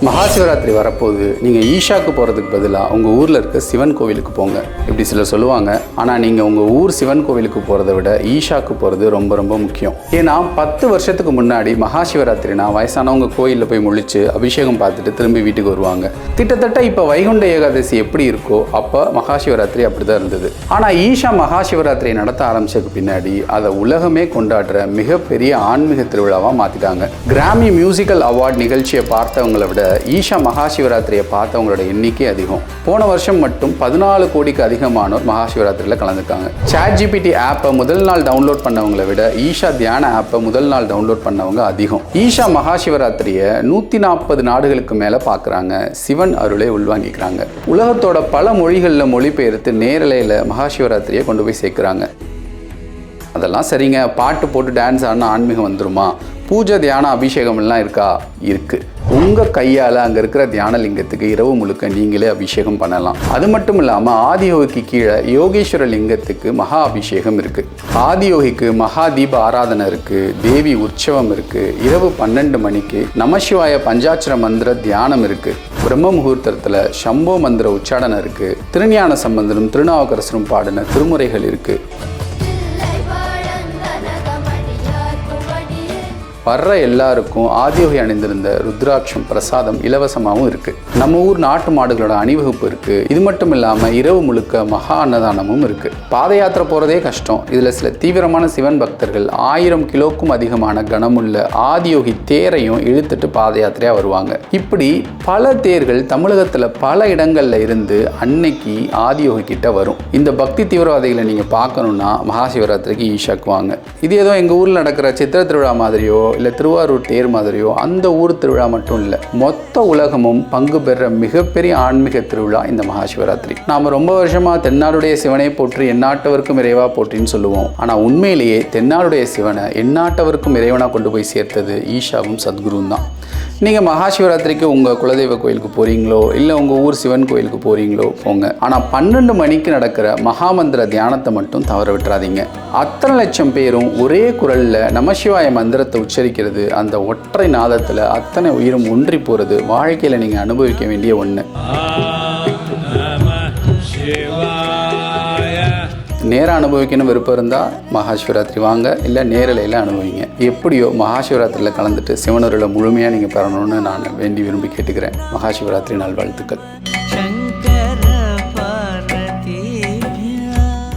மகாசிவராத்திரி வரப்போகுது. நீங்கள் ஈஷாக்கு போகிறதுக்கு பதிலாக உங்கள் ஊரில் இருக்க சிவன் கோவிலுக்கு போங்க இப்படி சிலர் சொல்லுவாங்க. ஆனால் நீங்கள் உங்கள் ஊர் சிவன் கோவிலுக்கு போகிறத விட ஈஷாக்கு போகிறது ரொம்ப ரொம்ப முக்கியம். ஏன்னா 10 வருஷத்துக்கு முன்னாடி மகாசிவராத்திரினா வயசானவங்க கோயிலில் போய் முழிச்சு அபிஷேகம் பார்த்துட்டு திரும்பி வீட்டுக்கு வருவாங்க. கிட்டத்தட்ட இப்போ வைகுண்ட ஏகாதசி எப்படி இருக்கோ அப்போ மகாசிவராத்திரி அப்படி தான் இருந்தது. ஆனால் ஈஷா மகாசிவராத்திரியை நடத்த ஆரம்பிச்சதுக்கு பின்னாடி அதை உலகமே கொண்டாடுற மிகப்பெரிய ஆன்மீக திருவிழாவாக மாற்றிட்டாங்க. கிராமி மியூசிக்கல் அவார்ட் நிகழ்ச்சியை பார்த்தவங்களை விட ஈஷா மகாசிவராத்திரியை பார்த்தவங்களோட எண்ணிக்கை அதிகம். போன வருஷம் மட்டும் 14 கோடிக்கு அதிகமானோர் மகாசிவராத்திரியில் கலந்துக்காங்க. ChatGPT ஆப்பை முதல் நாள் டவுன்லோட் பண்ணவங்களை விட ஈஷா தியான ஆப்பை முதல் நாள் டவுன்லோட் பண்ணவங்க அதிகம். ஈஷா மகாசிவராத்திரியை 140 நாடுகளுக்கு மேலே பார்க்குறாங்க. சிவன் அருளை உள்வாங்கிக்கிறாங்க. உலகத்தோட பல மொழிகளில் மொழிபெயர்த்து நேரலையில் மகாசிவராத்திரியை கொண்டு போய் சேர்க்குறாங்க. அதெல்லாம் சரிங்க, பாட்டு போட்டு டான்ஸ் ஆடினா ஆன்மீகம் வந்துருமா? பூஜை தியான அபிஷேகம்லாம் இருக்கா? இருக்குது. உங்கள் கையால் அங்கே இருக்கிற தியான லிங்கத்துக்கு இரவு முழுக்க நீங்களே அபிஷேகம் பண்ணலாம். அது மட்டும் இல்லாமல் ஆதியோகிக்கு கீழே யோகேஸ்வர லிங்கத்துக்கு மகா அபிஷேகம் இருக்குது. ஆதியோகிக்கு மகா தீப ஆராதனை இருக்குது. தேவி உற்சவம் இருக்குது. இரவு 12 மணிக்கு நமசிவாய பஞ்சாட்சர மந்திர தியானம் இருக்குது. பிரம்ம முகூர்த்தத்தில் சம்போ மந்திர உச்சாடனம் இருக்குது. திருஞான சம்பந்தரும் திருநாவுக்கரசரும் பாடின திருமுறைகள் இருக்குது. வர்ற எல்லாருக்கும் ஆதியோகி அணிந்திருந்த ருத்ராட்சம் பிரசாதம் இலவசமாகவும் இருக்குது. நம்ம ஊர் நாட்டு மாடுகளோட அணிவகுப்பு இருக்குது. இது மட்டும் இல்லாமல் இரவு முழுக்க மகா அன்னதானமும் இருக்குது. பாத யாத்திரை போகிறதே கஷ்டம். இதில் சில தீவிரமான சிவன் பக்தர்கள் 1000 கிலோக்கும் அதிகமான கனமுள்ள ஆதியோகி தேரையும் இழுத்துட்டு பாத யாத்திரையாக வருவாங்க. இப்படி பல தேர்கள் தமிழகத்தில் பல இடங்களில் இருந்து அன்னைக்கு ஆதியோகி கிட்ட வரும். இந்த பக்தி தீவிரவாதிகளை நீங்கள் பார்க்கணுன்னா மகாசிவராத்திரிக்கு ஈஷாக்கு வாங்க. இது ஏதோ எங்கள் ஊரில் நடக்கிற சித்திர திருவிழா மாதிரியோ இல்லை திருவாரூர் தேர் மாதிரியோ அந்த ஊர் திருவிழா மட்டும் இல்லை, மொத்த உலகமும் பங்கு பெற மிகப்பெரிய ஆன்மீக திருவிழா இந்த மகாசிவராத்திரி. நாம் ரொம்ப வருஷமாக தென்னாடுடைய சிவனை போற்றி எந்நாட்டவருக்கும் இறைவா போற்றின்னு சொல்லுவோம். ஆனால் உண்மையிலேயே தென்னாடுடைய சிவனை எந்நாட்டவருக்கும் இறைவனாக கொண்டு போய் சேர்த்தது ஈஷாவும் சத்குருவும் தான். நீங்கள் மகாசிவராத்திரிக்கு உங்கள் குலதெய்வ கோயிலுக்கு போகிறீங்களோ இல்லை உங்கள் ஊர் சிவன் கோயிலுக்கு போகிறீங்களோ போங்க. ஆனால் 12 மணிக்கு நடக்கிற மகாமந்திர தியானத்தை மட்டும் தவற விட்டுறாதீங்க. அத்தனை லட்சம் பேரும் ஒரே குரலில் நமசிவாய மந்திரத்தை உச்சரிக்கிறது, அந்த ஒற்றை நாதத்தில் அத்தனை உயிரும் ஒன்றி போகிறது வாழ்க்கையில் நீங்கள் அனுபவிக்க வேண்டிய ஒன்று. நேராக அனுபவிக்கணும் விருப்பம் இருந்தால் மகாசிவராத்திரி வாங்க, இல்லை நேரலையில் அனுபவிங்க. எப்படியோ மகாசிவராத்திரியில் கலந்துட்டு சிவனருளை முழுமையாக நீங்கள் பெறணும்னு நான் வேண்டி விரும்பி கேட்டுக்கிறேன். மகாசிவராத்திரி நல்வாழ்த்துக்கள்.